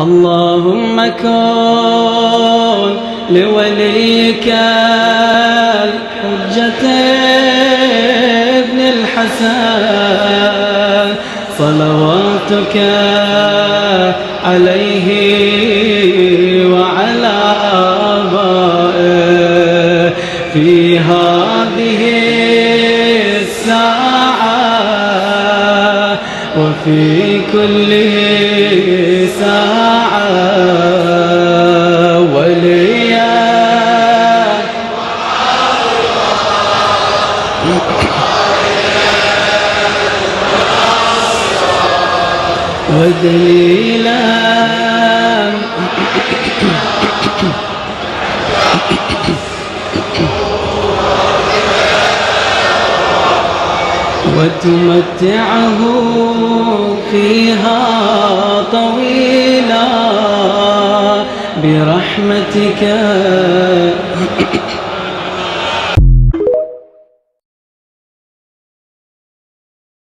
اللهم كن لوليك الحجة ابن الحسن صلواتك عليه وعلى آبائه في هذه الساعة وفي كل ساعة وليا ودليلا وتمتعه فيها طويلا برحمتك